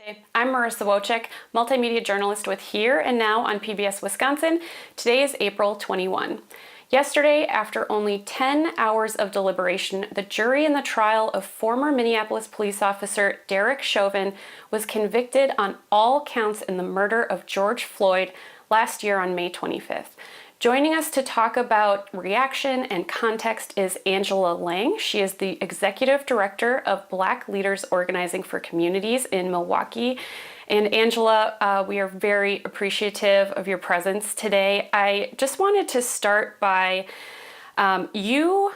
I'm Marissa Wojcik, multimedia journalist with Here and Now on PBS Wisconsin. Today is April 21. Yesterday, after only 10 hours of deliberation, the jury in the trial of former Minneapolis police officer Derek Chauvin was convicted on all counts in the murder of George Floyd last year on May 25th. Joining us to talk about reaction and context is Angela Lang. She is the executive director of Black Leaders Organizing for Communities in Milwaukee. And Angela, we are very appreciative of your presence today. I just wanted to start by, you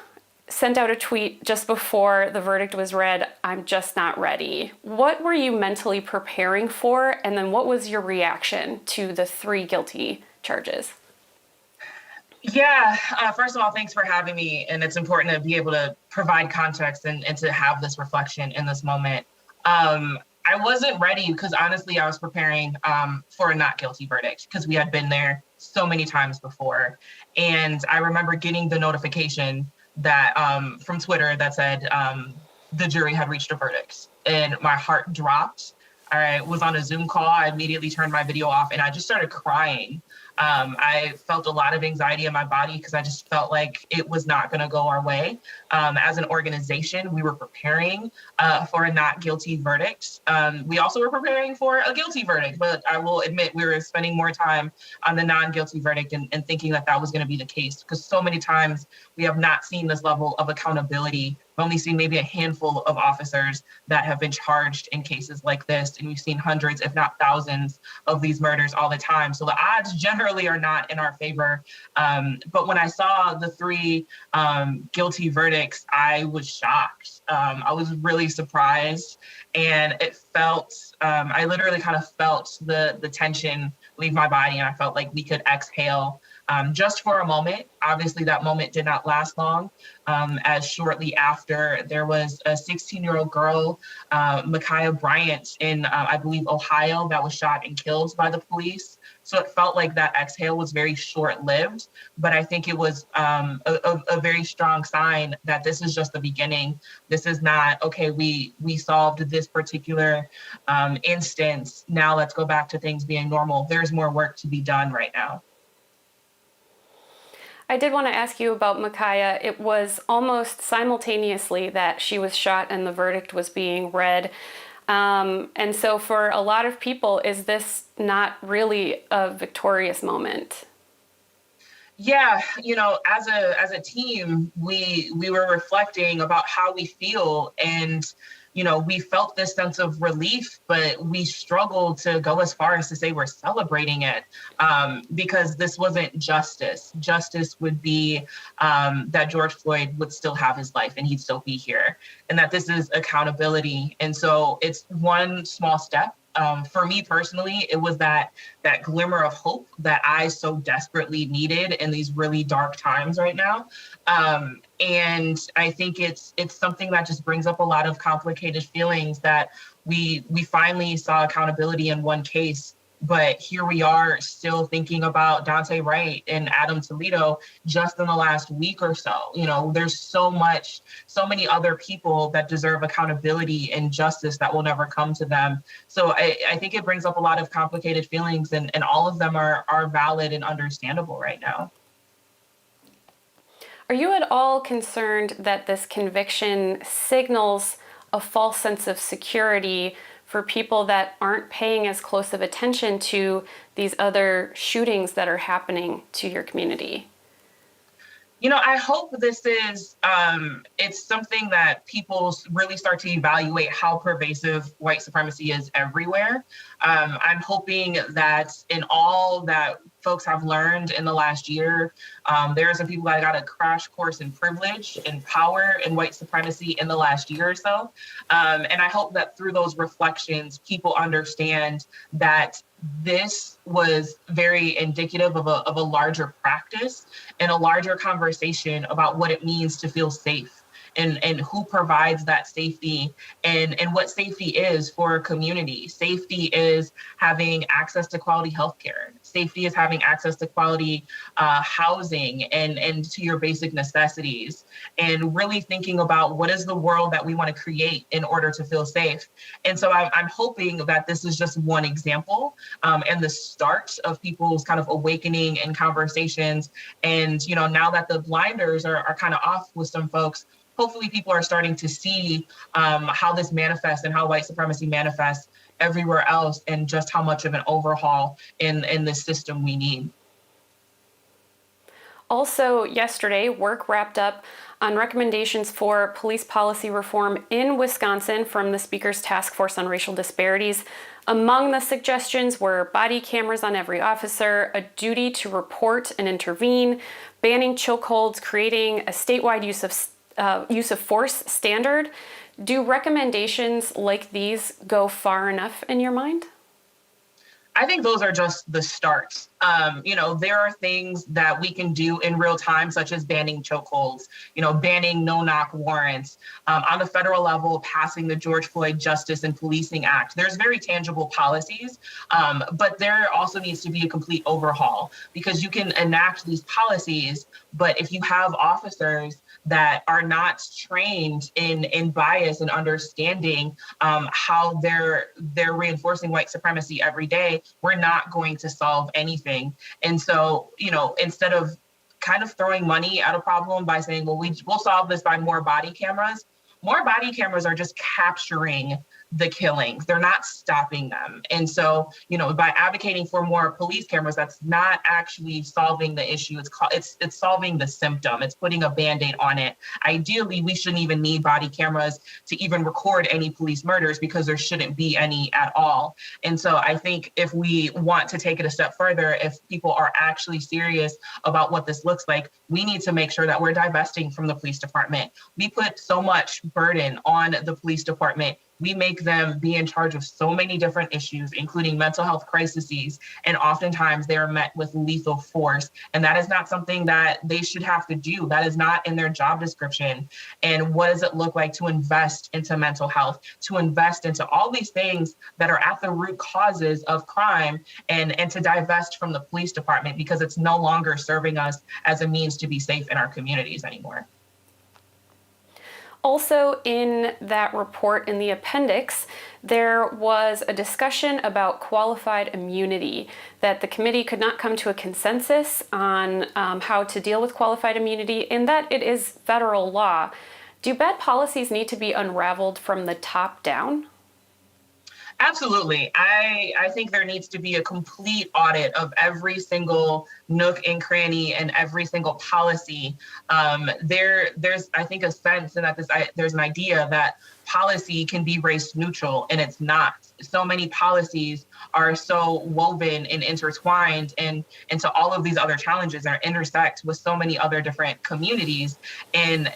sent out a tweet just before the verdict was read, "I'm just not ready." What were you mentally preparing for? And then what was your reaction to the 3 guilty charges? Yeah, first of all, thanks for having me. And it's important to be able to provide context and to have this reflection in this moment. I wasn't ready because honestly, I was preparing for a not guilty verdict because we had been there so many times before. And I remember getting the notification that from Twitter that said the jury had reached a verdict, and my heart dropped. I was on a Zoom call. I immediately turned my video off and I just started crying. I felt a lot of anxiety in my body because I just felt like it was not going to go our way. As an organization, we were preparing for a not guilty verdict. We also were preparing for a guilty verdict, but I will admit we were spending more time on the non-guilty verdict and thinking that that was going to be the case because so many times we have not seen this level of accountability. We've only seen maybe a handful of officers that have been charged in cases like this, and we've seen hundreds, if not thousands, of these murders all the time. So the odds generally are not in our favor. But when I saw the 3 guilty verdicts, I was shocked. I was really surprised, and it felt, I literally kind of felt the tension leave my body, and I felt like we could exhale just for a moment. Obviously, that moment did not last long, as shortly after there was a 16-year-old girl, Ma'Khia Bryant in, I believe, Ohio, that was shot and killed by the police. So it felt like that exhale was very short-lived, but I think it was a very strong sign that this is just the beginning. This is not, okay, we solved this particular instance. Now let's go back to things being normal. There's more work to be done right now. I did want to ask you about Ma'Khia. It was almost simultaneously that she was shot and the verdict was being read. And so for a lot of people, is this not really a victorious moment? Yeah, you know, as a team, we were reflecting about how we feel, and you know, we felt this sense of relief, but we struggled to go as far as to say we're celebrating it because this wasn't justice. Justice would be that George Floyd would still have his life and he'd still be here, and that this is accountability. And so it's one small step. For me personally, it was that glimmer of hope that I so desperately needed in these really dark times right now. And I think it's something that just brings up a lot of complicated feelings that we finally saw accountability in one case. But here we are still thinking about Daunte Wright and Adam Toledo just in the last week or so. You know, there's so many other people that deserve accountability and justice that will never come to them. So I think it brings up a lot of complicated feelings, and all of them are valid and understandable right now. Are you at all concerned that this conviction signals a false sense of security for people that aren't paying as close of attention to these other shootings that are happening to your community? You know, I hope this is, it's something that people really start to evaluate how pervasive white supremacy is everywhere. I'm hoping that in all that folks have learned in the last year, there are some people that got a crash course in privilege and power and white supremacy in the last year or so. And I hope that through those reflections, people understand that this was very indicative of a larger practice and a larger conversation about what it means to feel safe and who provides that safety and what safety is for a community. Safety is having access to quality healthcare. Safety is having access to quality housing and to your basic necessities, and really thinking about what is the world that we want to create in order to feel safe. And so I'm hoping that this is just one example and the start of people's kind of awakening and conversations. And, now that the blinders are kind of off with some folks, hopefully people are starting to see how this manifests and how white supremacy manifests everywhere else, and just how much of an overhaul in this system we need. Also, yesterday, work wrapped up on recommendations for police policy reform in Wisconsin from the Speaker's Task Force on Racial Disparities. Among the suggestions were body cameras on every officer, a duty to report and intervene, banning chokeholds, creating a statewide use of force standard. Do recommendations like these go far enough in your mind? I think those are just the start. There are things that we can do in real time, such as banning chokeholds, banning no-knock warrants, on the federal level, passing the George Floyd Justice and Policing Act. There's very tangible policies, but there also needs to be a complete overhaul, because you can enact these policies, but if you have officers that are not trained in bias and understanding how they're reinforcing white supremacy every day, we're not going to solve anything. And so, instead of kind of throwing money at a problem by saying, well, we'll solve this by more body cameras are just capturing the killings. They're not stopping them. And so, by advocating for more police cameras, that's not actually solving the issue. It's solving the symptom. It's putting a Band-Aid on it. Ideally, we shouldn't even need body cameras to even record any police murders, because there shouldn't be any at all. And so I think if we want to take it a step further, if people are actually serious about what this looks like, we need to make sure that we're divesting from the police department. We put so much burden on the police department. We make them be in charge of so many different issues, including mental health crises, and oftentimes they are met with lethal force. And that is not something that they should have to do. That is not in their job description. And what does it look like to invest into mental health, to invest into all these things that are at the root causes of crime, and to divest from the police department, because it's no longer serving us as a means to be safe in our communities anymore. Also, in that report, in the appendix, there was a discussion about qualified immunity, that the committee could not come to a consensus on how to deal with qualified immunity, and that it is federal law. Do bad policies need to be unraveled from the top down? Absolutely. I think there needs to be a complete audit of every single nook and cranny and every single policy. There's, I think, a sense and that there's an idea that policy can be race neutral, and it's not. So many policies are so woven and intertwined and into all of these other challenges that intersect with so many other different communities. And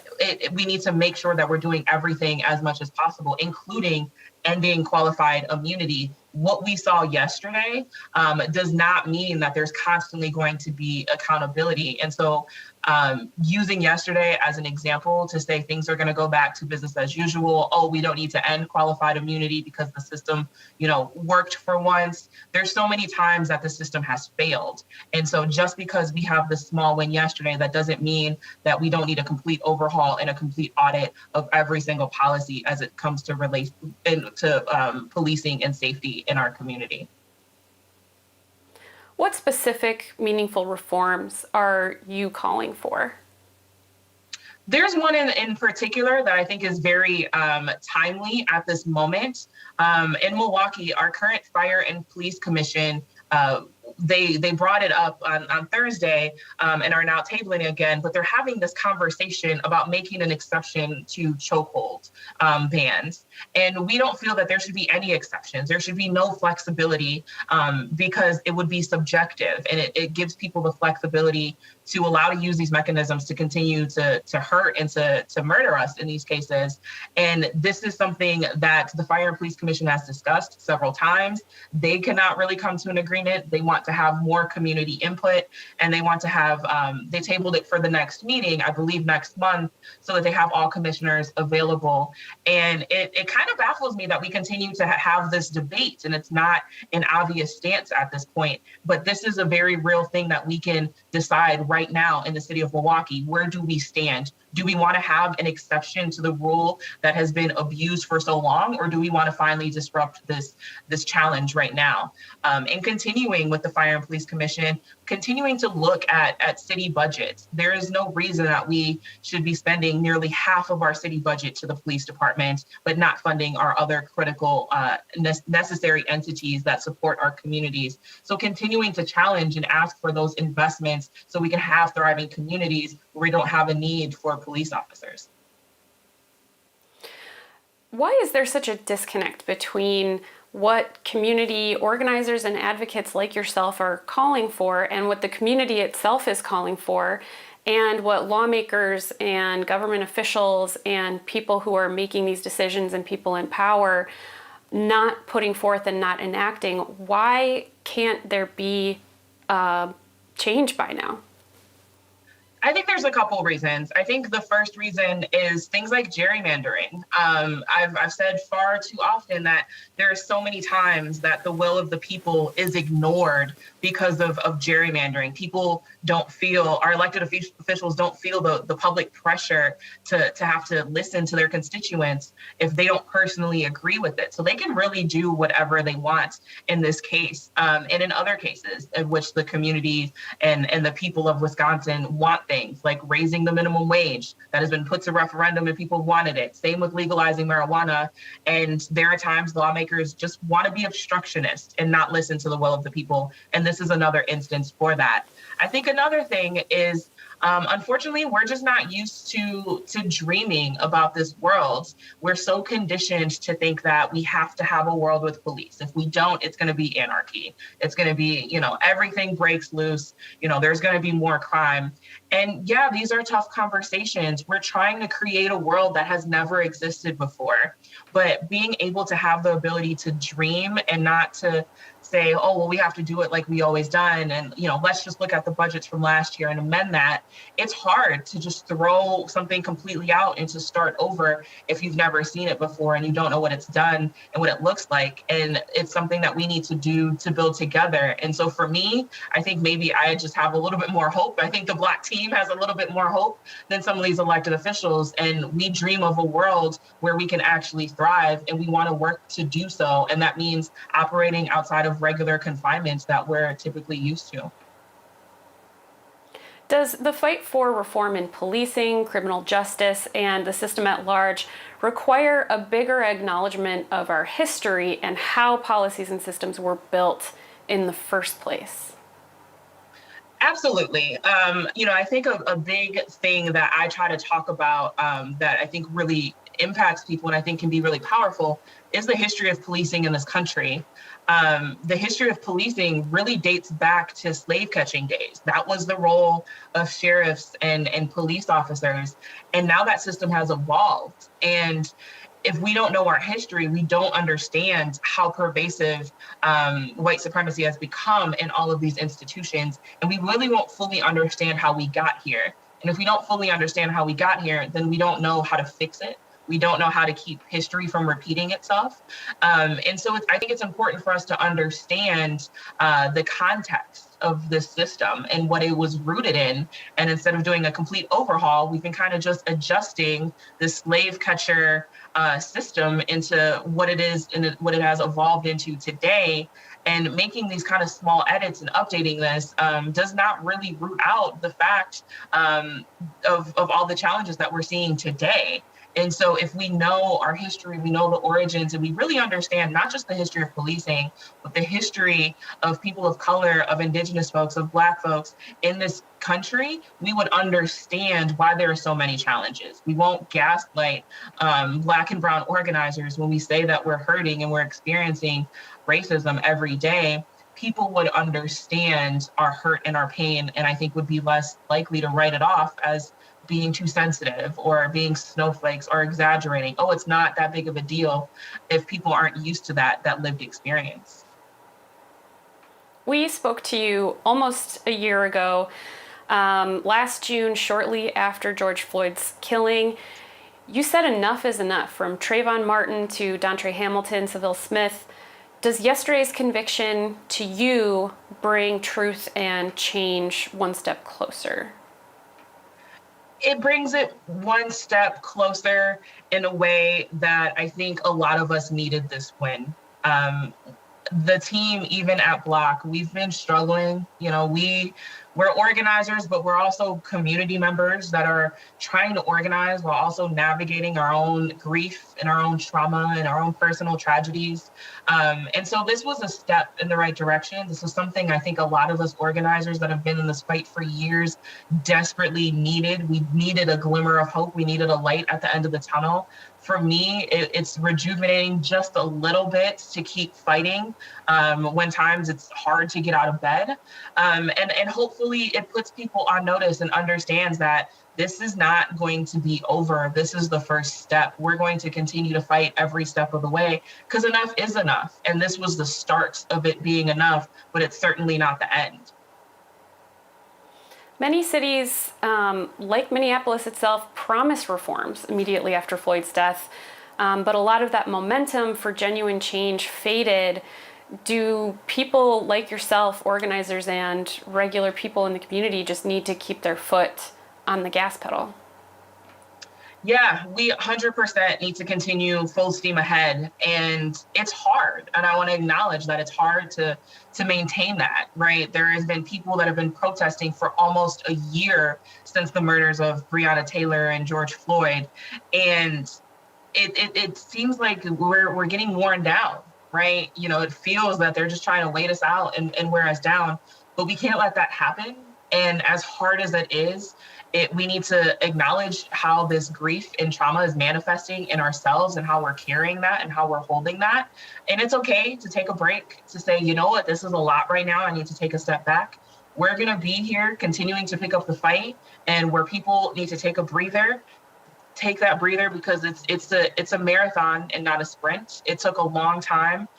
we need to make sure that we're doing everything as much as possible, including ending qualified immunity. What we saw yesterday does not mean that there's constantly going to be accountability. And so using yesterday as an example to say things are going to go back to business as usual, oh, we don't need to end qualified immunity because the system, worked for once. There's so many times that the system has failed. And so just because we have this small win yesterday, that doesn't mean that we don't need a complete overhaul and a complete audit of every single policy as it comes to relate to policing and safety in our community. What specific meaningful reforms are you calling for? There's one in particular that I think is very timely at this moment. In Milwaukee, our current Fire and Police Commission, they brought it up on Thursday and are now tabling again, but they're having this conversation about making an exception to chokehold bans. And we don't feel that there should be any exceptions. There should be no flexibility because it would be subjective, and it gives people the flexibility to allow to use these mechanisms to continue to hurt and to murder us in these cases. And this is something that the Fire and Police Commission has discussed several times. They cannot really come to an agreement. They want to have more community input, and they want to have, they tabled it for the next meeting, I believe next month, so that they have all commissioners available. And it kind of baffles me that we continue to have this debate, and it's not an obvious stance at this point. But this is a very real thing that we can decide right now in the city of Milwaukee. Where do we stand? Do we want to have an exception to the rule that has been abused for so long, or do we want to finally disrupt this challenge right now? And continuing with the Fire and Police Commission, continuing to look at city budgets. There is no reason that we should be spending nearly half of our city budget to the police department, but not funding our other critical necessary entities that support our communities. So continuing to challenge and ask for those investments so we can have thriving communities where we don't have a need for police officers. Why is there such a disconnect between what community organizers and advocates like yourself are calling for and what the community itself is calling for, and what lawmakers and government officials and people who are making these decisions and people in power not putting forth and not enacting? Why can't there be change by now? I think there's a couple reasons. I think the first reason is things like gerrymandering. I've said far too often that there are so many times that the will of the people is ignored because of gerrymandering. People don't feel, our elected officials don't feel the public pressure to have to listen to their constituents if they don't personally agree with it. So they can really do whatever they want in this case, and in other cases in which the community and the people of Wisconsin want things like raising the minimum wage that has been put to referendum and people wanted it. Same with legalizing marijuana. And there are times lawmakers just want to be obstructionist and not listen to the will of the people. And this is another instance for that. I think another thing is, unfortunately, we're just not used to dreaming about this world. We're so conditioned to think that we have to have a world with police. If we don't, it's going to be anarchy. It's going to be, everything breaks loose. There's going to be more crime. And yeah, these are tough conversations. We're trying to create a world that has never existed before. But being able to have the ability to dream and not to say, oh, well, we have to do it like we always done. And, let's just look at the budgets from last year and amend that. It's hard to just throw something completely out and to start over if you've never seen it before and you don't know what it's done and what it looks like. And it's something that we need to do to build together. And so for me, I think maybe I just have a little bit more hope. I think the Black team has a little bit more hope than some of these elected officials. And we dream of a world where we can actually thrive, and we want to work to do so. And that means operating outside of regular confinements that we're typically used to. Does the fight for reform in policing, criminal justice, and the system at large require a bigger acknowledgement of our history and how policies and systems were built in the first place? Absolutely. I think a big thing that I try to talk about that I think really impacts people and I think can be really powerful is the history of policing in this country. The history of policing really dates back to slave catching days. That was the role of sheriffs and police officers. And now that system has evolved. And if we don't know our history, we don't understand how pervasive white supremacy has become in all of these institutions. And we really won't fully understand how we got here. And if we don't fully understand how we got here, then we don't know how to fix it. We don't know how to keep history from repeating itself. And so I think it's important for us to understand the context of this system and what it was rooted in. And instead of doing a complete overhaul, we've been kind of just adjusting the slave catcher system into what it is and what it has evolved into today. And making these kind of small edits and updating this does not really root out the fact of all the challenges that we're seeing today. And so if we know our history, we know the origins, and we really understand not just the history of policing, but the history of people of color, of Indigenous folks, of Black folks in this country, we would understand why there are so many challenges. We won't gaslight Black and brown organizers when we say that we're hurting and we're experiencing racism every day. People would understand our hurt and our pain, and I think would be less likely to write it off as being too sensitive or being snowflakes or exaggerating. Oh, it's not that big of a deal if people aren't used to that lived experience. We spoke to you almost a year ago, last June, shortly after George Floyd's killing. You said enough is enough, from Trayvon Martin to Dontre Hamilton, Seville Smith. Does yesterday's conviction to you bring truth and change one step closer? It brings it one step closer in a way that I think a lot of us needed this win. Um, the team, even at Block, we've been struggling. We're organizers, but we're also community members that are trying to organize while also navigating our own grief and our own trauma and our own personal tragedies. And so this was a step in the right direction. This was something I think a lot of us organizers that have been in this fight for years desperately needed. We needed a glimmer of hope. We needed a light at the end of the tunnel. For me, it's rejuvenating just a little bit to keep fighting when times it's hard to get out of bed. And hopefully it puts people on notice and understands that this is not going to be over. This is the first step. We're going to continue to fight every step of the way because enough is enough. And this was the start of it being enough, but it's certainly not the end. Many cities, like Minneapolis itself, promised reforms immediately after Floyd's death, but a lot of that momentum for genuine change faded. Do people like yourself, organizers and regular people in the community, just need to keep their foot on the gas pedal? Yeah, we 100% need to continue full steam ahead. And it's hard. And I want to acknowledge that it's hard to maintain that, right? There has been people that have been protesting for almost a year since the murders of Breonna Taylor and George Floyd. And it seems like we're getting worn down, right? It feels that they're just trying to wait us out and wear us down, but we can't let that happen. And as hard as it is, we need to acknowledge how this grief and trauma is manifesting in ourselves and how we're carrying that and how we're holding that. And it's okay to take a break, to say, you know what, this is a lot right now. I need to take a step back. We're going to be here continuing to pick up the fight, and where people need to take a breather, take that breather, because it's a marathon and not a sprint. It took a long time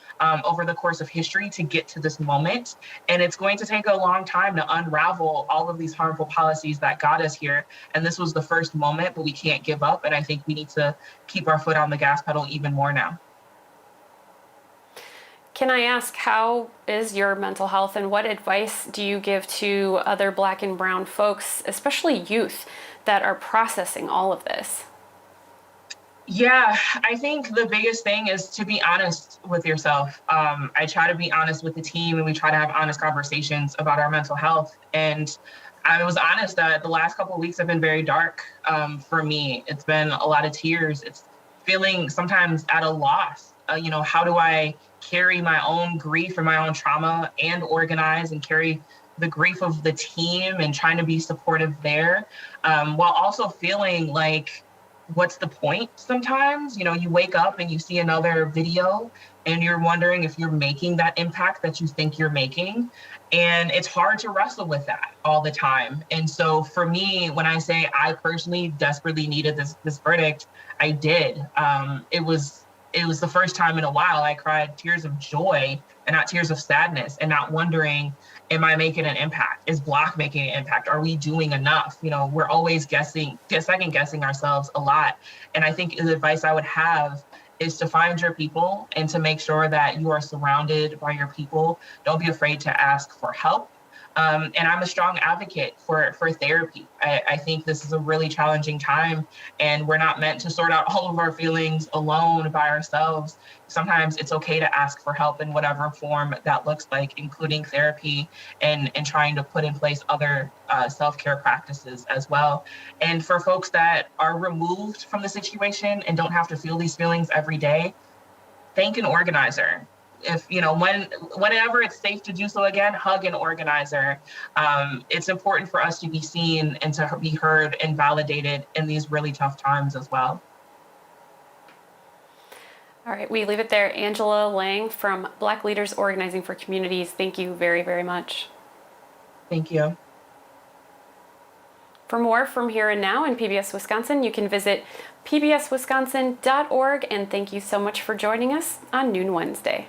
over the course of history to get to this moment. And it's going to take a long time to unravel all of these harmful policies that got us here. And this was the first moment, but we can't give up. And I think we need to keep our foot on the gas pedal even more now. Can I ask, how is your mental health, and what advice do you give to other Black and Brown folks, especially youth, that are processing all of this? Yeah, I think the biggest thing is to be honest with yourself. I try to be honest with the team, and we try to have honest conversations about our mental health. And I was honest that the last couple of weeks have been very dark for me. It's been a lot of tears. It's feeling sometimes at a loss. How do I carry my own grief and my own trauma and organize and carry the grief of the team and trying to be supportive there, while also feeling like, what's the point sometimes? You wake up and you see another video and you're wondering if you're making that impact that you think you're making. And it's hard to wrestle with that all the time. And so for me, when I say I personally desperately needed this verdict, I did. It was the first time in a while I cried tears of joy and not tears of sadness, and not wondering, am I making an impact? Is Block making an impact? Are we doing enough? We're always second guessing ourselves a lot. And I think the advice I would have is to find your people and to make sure that you are surrounded by your people. Don't be afraid to ask for help. And I'm a strong advocate for therapy. I think this is a really challenging time, and we're not meant to sort out all of our feelings alone by ourselves. Sometimes it's okay to ask for help in whatever form that looks like, including therapy and trying to put in place other self-care practices as well. And for folks that are removed from the situation and don't have to feel these feelings every day, thank an organizer. If whenever it's safe to do so again, hug an organizer. It's important for us to be seen and to be heard and validated in these really tough times as well. All right, we leave it there. Angela Lang from Black Leaders Organizing for Communities, thank you very, very much. Thank you. For more from Here and Now in PBS Wisconsin, you can visit pbswisconsin.org, and thank you so much for joining us on Noon Wednesday.